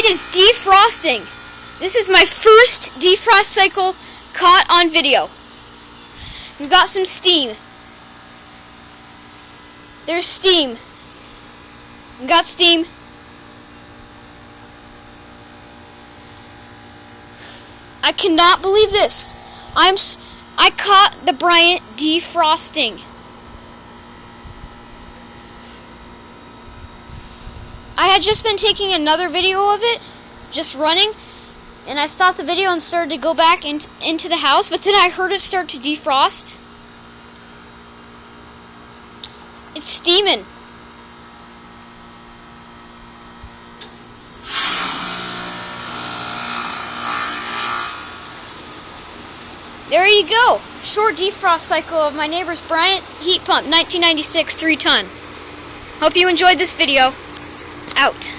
is defrosting. This is my first defrost cycle caught on video. We've got some steam. There's steam. We've got steam. I cannot believe this. I caught the Bryant defrosting. I had just been taking another video of it, just running, and I stopped the video and started to go back into the house, but then I heard it start to defrost. It's steaming. There you go. Short defrost cycle of my neighbor's Bryant heat pump, 1996, 3-ton. Hope you enjoyed this video. Out.